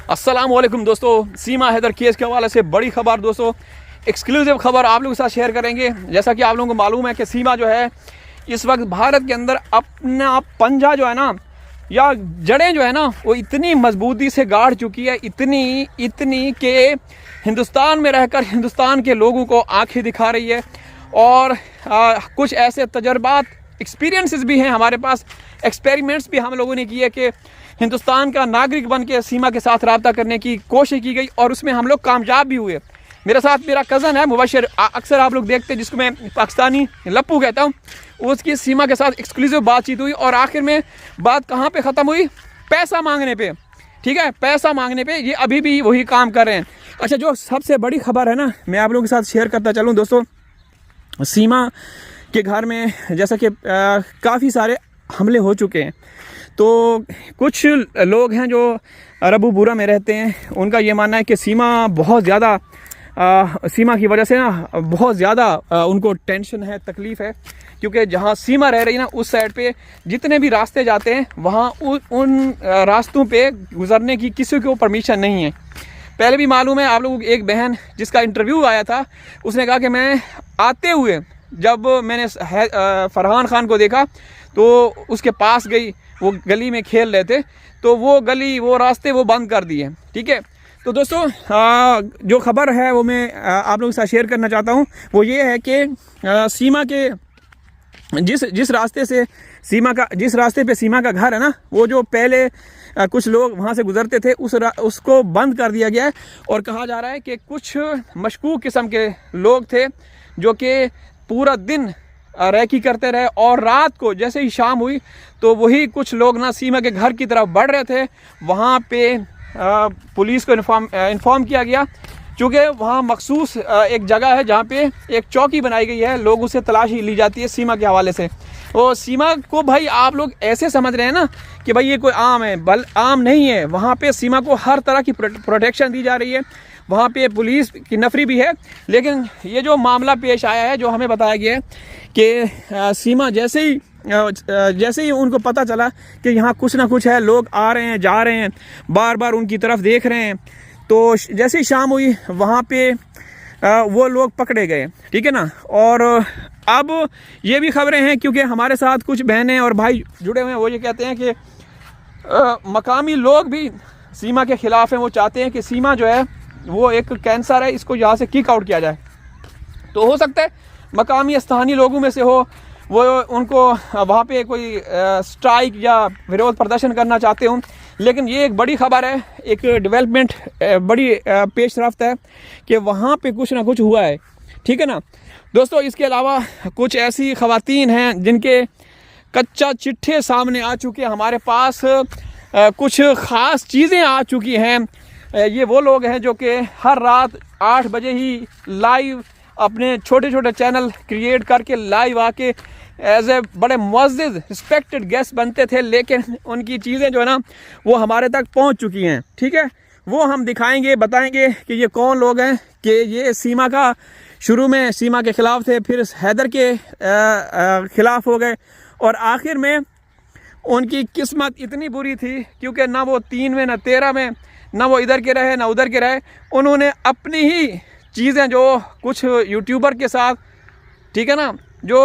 अस्सलाम वालेकुम दोस्तों, सीमा हैदर केस के हवाले से बड़ी खबर दोस्तों, एक्सक्लूसिव खबर आप लोगों के साथ शेयर करेंगे। जैसा कि आप लोगों को मालूम है कि सीमा जो है इस वक्त भारत के अंदर अपना पंजा जो है ना, या जड़ें जो है ना, वो इतनी मजबूती से गाड़ चुकी है, इतनी कि हिंदुस्तान में रहकर हिंदुस्तान के लोगों को आंखें दिखा रही है। और कुछ ऐसे तजर्बात, एक्सपीरियंसेस भी हैं हमारे पास, एक्सपेरिमेंट्स भी हम लोगों ने किए कि हिंदुस्तान का नागरिक बन के सीमा के साथ रब्ता करने की कोशिश की गई और उसमें हम लोग कामयाब भी हुए। मेरे साथ मेरा कज़न है मुबशर, अक्सर आप लोग देखते हैं, जिसको मैं पाकिस्तानी लप्पू कहता हूँ। उसकी सीमा के साथ एक्सक्लूसिव बातचीत हुई और आखिर में बात कहाँ पे ख़त्म हुई? पैसा मांगने पे। ठीक है, पैसा मांगने पे ये अभी भी वही काम कर रहे हैं। अच्छा, जो सबसे बड़ी खबर है ना, मैं आप लोगों के साथ शेयर करता चलूँ दोस्तों। सीमा के घर में जैसा कि काफ़ी सारे हमले हो चुके हैं, तो कुछ लोग हैं जो रबूबुरा में रहते हैं, उनका ये मानना है कि सीमा बहुत ज़्यादा सीमा की वजह से ना बहुत ज़्यादा उनको टेंशन है, तकलीफ़ है, क्योंकि जहाँ सीमा रह रही है ना, उस साइड पे जितने भी रास्ते जाते हैं वहाँ उन रास्तों पे गुज़रने की किसी को परमिशन नहीं है। पहले भी मालूम है आप लोगों को, एक बहन जिसका इंटरव्यू आया था, उसने कहा कि मैं आते हुए जब मैंने फरहान खान को देखा तो उसके पास गई, वो गली में खेल रहे थे, तो वो गली, वो रास्ते वो बंद कर दिए। ठीक है, तो दोस्तों जो खबर है वो मैं आप लोगों के साथ शेयर करना चाहता हूँ। वो ये है कि सीमा के जिस रास्ते से जिस रास्ते पे सीमा का घर है ना, वो जो पहले कुछ लोग वहाँ से गुजरते थे, उसको बंद कर दिया गया है। और कहा जा रहा है कि कुछ मशकूक किस्म के लोग थे जो कि पूरा दिन रैकी करते रहे और रात को जैसे ही शाम हुई तो वही कुछ लोग ना सीमा के घर की तरफ बढ़ रहे थे। वहाँ पे पुलिस को इन्फॉर्म किया गया, चूँकि वहाँ मखसूस एक जगह है जहाँ पे एक चौकी बनाई गई है, लोगों से तलाशी ली जाती है सीमा के हवाले से। और सीमा को भाई आप लोग ऐसे समझ रहे हैं ना कि भाई ये कोई आम है, आम नहीं है। वहाँ पे सीमा को हर तरह की प्रोटेक्शन दी जा रही है, वहाँ पे पुलिस की नफरी भी है। लेकिन ये जो मामला पेश आया है, जो हमें बताया गया है कि सीमा जैसे ही उनको पता चला कि यहाँ कुछ ना कुछ है, लोग आ रहे हैं, जा रहे हैं, बार बार उनकी तरफ देख रहे हैं, तो जैसे ही शाम हुई वहाँ पे वो लोग पकड़े गए। ठीक है ना। और अब ये भी खबरें हैं, क्योंकि हमारे साथ कुछ बहनें और भाई जुड़े हुए हैं, वो ये कहते हैं कि मकामी लोग भी सीमा के ख़िलाफ़ हैं। वो चाहते हैं कि सीमा जो है वो एक कैंसर है, इसको यहाँ से किक आउट किया जाए। तो हो सकता है मकामी स्थानीय लोगों में से हो, वो उनको वहाँ पे कोई स्ट्राइक या विरोध प्रदर्शन करना चाहते हों। लेकिन ये एक बड़ी खबर है, एक डेवलपमेंट बड़ी पेशरफ्त है कि वहाँ पे कुछ ना कुछ हुआ है। ठीक है ना दोस्तों। इसके अलावा कुछ ऐसी ख़वातीन हैं जिनके कच्चा चिट्ठे सामने आ चुके हैं, हमारे पास कुछ ख़ास चीज़ें आ चुकी हैं। ये वो लोग हैं जो कि हर रात 8 बजे ही लाइव अपने छोटे छोटे चैनल क्रिएट करके लाइव आके एज ए बड़े मुअज़्ज़िज़ रिस्पेक्टेड गेस्ट बनते थे, लेकिन उनकी चीज़ें जो है ना वो हमारे तक पहुंच चुकी हैं। ठीक है, वो हम दिखाएंगे, बताएंगे कि ये कौन लोग हैं, कि ये सीमा का शुरू में सीमा के ख़िलाफ़ थे, फिर हैदर के ख़िलाफ़ हो गए, और आखिर में उनकी किस्मत इतनी बुरी थी, क्योंकि ना वो 3 में ना 13 में, ना वो इधर के रहे ना उधर के रहे। उन्होंने अपनी ही चीज़ें जो कुछ यूट्यूबर के साथ, ठीक है ना, जो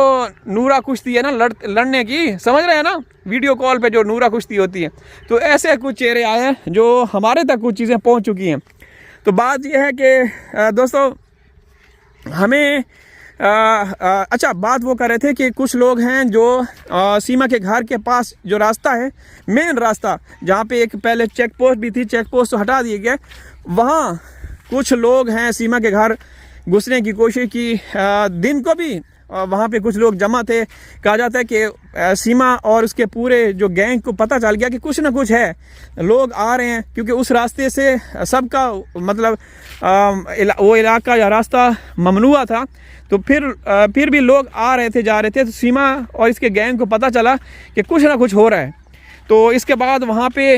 नूरा कुश्ती है ना लड़ने की, समझ रहे हैं ना, वीडियो कॉल पे जो नूरा कुश्ती होती है, तो ऐसे कुछ चेहरे आए हैं जो हमारे तक कुछ चीज़ें पहुंच चुकी हैं। तो बात यह है कि दोस्तों हमें अच्छा, बात वो कर रहे थे कि कुछ लोग हैं जो सीमा के घर के पास जो रास्ता है, मेन रास्ता, जहाँ पे एक पहले चेक पोस्ट भी थी, चेक पोस्ट तो हटा दिए गए, वहाँ कुछ लोग हैं सीमा के घर घुसने की कोशिश की। दिन को भी वहाँ पे कुछ लोग जमा थे। कहा जाता है कि सीमा और उसके पूरे जो गैंग को पता चल गया कि कुछ ना कुछ है, लोग आ रहे हैं, क्योंकि उस रास्ते से सबका मतलब वो इलाका या रास्ता ममनुआ था। तो फिर भी लोग आ रहे थे, जा रहे थे। तो सीमा और इसके गैंग को पता चला कि कुछ ना कुछ हो रहा है। तो इसके बाद वहाँ पे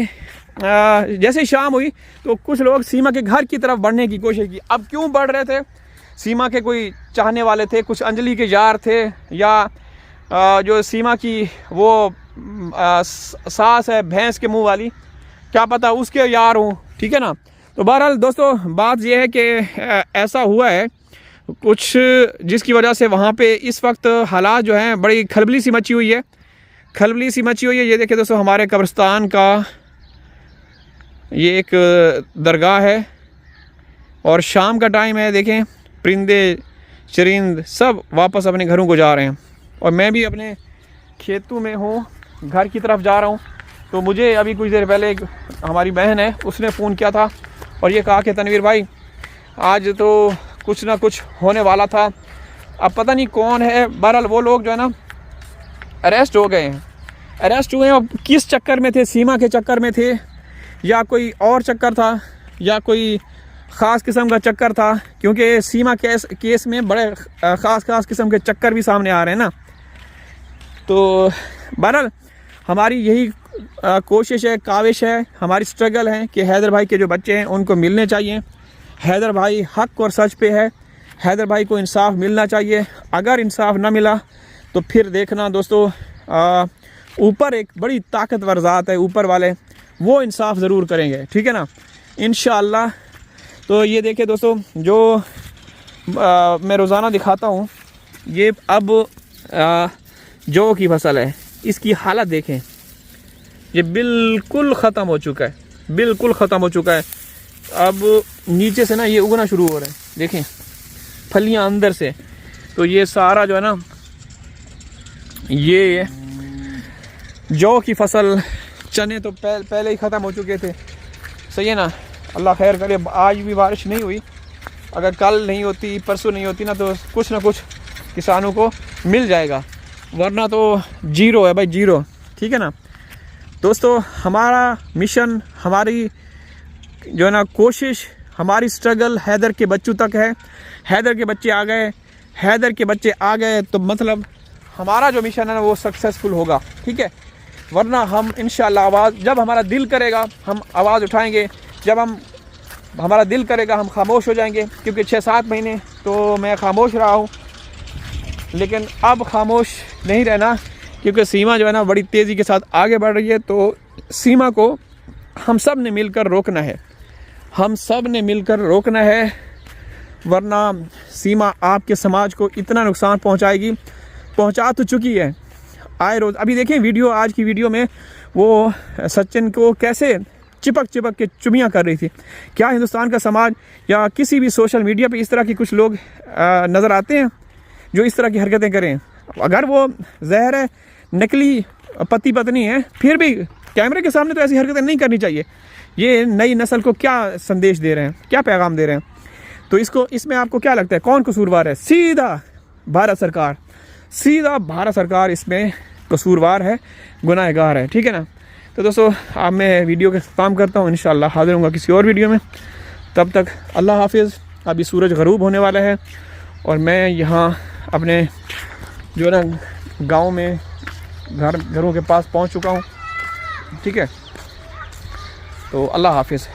जैसे ही शाम हुई तो कुछ लोग सीमा के घर की तरफ बढ़ने की कोशिश की। अब क्यों बढ़ रहे थे? सीमा के कोई चाहने वाले थे, कुछ अंजलि के यार थे, या जो सीमा की वो सास है भैंस के मुंह वाली, क्या पता उसके यार हों, ठीक है ना। तो बहरहाल दोस्तों बात यह है कि ऐसा हुआ है कुछ जिसकी वजह से वहाँ पे इस वक्त हालात जो हैं बड़ी खलबली सी मची हुई है, खलबली सी मची हुई है। ये देखिए दोस्तों हमारे कब्रिस्तान का ये एक दरगाह है और शाम का टाइम है, देखें परिंदे चरिंद सब वापस अपने घरों को जा रहे हैं और मैं भी अपने खेतों में हूँ, घर की तरफ जा रहा हूँ। तो मुझे अभी कुछ देर पहले एक हमारी बहन है उसने फ़ोन किया था और ये कहा कि तनवीर भाई आज तो कुछ ना कुछ होने वाला था, अब पता नहीं कौन है। बहरहाल वो लोग जो है ना अरेस्ट हो गए हैं, अरेस्ट हुए हैं। अब किस चक्कर में थे, सीमा के चक्कर में थे या कोई और चक्कर था या कोई ख़ास किस्म का चक्कर था, क्योंकि सीमा केस में बड़े ख़ास किस्म के चक्कर भी सामने आ रहे हैं ना। तो बहरहाल हमारी यही कोशिश है, काविश है, हमारी स्ट्रगल है कि हैदर भाई के जो बच्चे हैं उनको मिलने चाहिए। हैदर भाई हक और सच पे है, हैदर भाई को इंसाफ मिलना चाहिए। अगर इंसाफ ना मिला तो फिर देखना दोस्तों ऊपर एक बड़ी ताकतवर ज़ात है, ऊपर वाले वो इंसाफ ज़रूर करेंगे, ठीक है ना, इंशाअल्लाह। तो ये देखिए दोस्तों जो मैं रोज़ाना दिखाता हूँ, ये अब जौ की फसल है, इसकी हालत देखें, ये बिल्कुल ख़त्म हो चुका है, बिल्कुल ख़त्म हो चुका है। अब नीचे से ना ये उगना शुरू हो रहा है, देखें फलियां अंदर से। तो ये सारा जो है ना ये जौ की फसल, चने तो पहले ही ख़त्म हो चुके थे, सही है ना। अल्लाह खैर करे, आज भी बारिश नहीं हुई, अगर कल नहीं होती परसों नहीं होती ना तो कुछ किसानों को मिल जाएगा, वरना तो जीरो है भाई, जीरो, ठीक है ना। दोस्तों हमारा मिशन, हमारी जो है ना कोशिश, हमारी स्ट्रगल हैदर के बच्चों तक है। हैदर के बच्चे आ गए, हैदर के बच्चे आ गए तो मतलब हमारा जो मिशन है ना वो सक्सेसफुल होगा, ठीक है। वरना हम इंशाअल्लाह आवाज़, जब हमारा दिल करेगा हम आवाज़ उठाएंगे, जब हमारा दिल करेगा हम खामोश हो जाएंगे। क्योंकि 6-7 महीने तो मैं खामोश रहा हूँ, लेकिन अब खामोश नहीं रहना, क्योंकि सीमा जो है ना बड़ी तेज़ी के साथ आगे बढ़ रही है। तो सीमा को हम सब ने मिलकर रोकना है, हम सब ने मिलकर रोकना है, वरना सीमा आपके समाज को इतना नुकसान पहुंचाएगी, पहुंचा तो चुकी है आए रोज़। अभी देखें वीडियो, आज की वीडियो में वो सचिन को कैसे चिपक के चुमियाँ कर रही थी। क्या हिंदुस्तान का समाज या किसी भी सोशल मीडिया पे इस तरह के कुछ लोग नज़र आते हैं जो इस तरह की हरकतें करें? अगर वो ज़हर है, नकली पति पत्नी है, फिर भी कैमरे के सामने तो ऐसी हरकतें नहीं करनी चाहिए। ये नई नस्ल को क्या संदेश दे रहे हैं, क्या पैगाम दे रहे हैं? तो इसमें आपको क्या लगता है कौन कसूरवार है? सीधा भारत सरकार, सीधा भारत सरकार इसमें कसूरवार है, गुनाहगार है, ठीक है ना। तो दोस्तों अब मैं वीडियो का काम करता हूँ, इंशाअल्लाह हाजिर होऊंगा किसी और वीडियो में। तब तक अल्लाह हाफिज़। अभी सूरज ग़रूब होने वाला है और मैं यहाँ अपने जो है ना गाँव में घरों के पास पहुँच चुका हूँ, ठीक है। तो अल्लाह हाफिज़।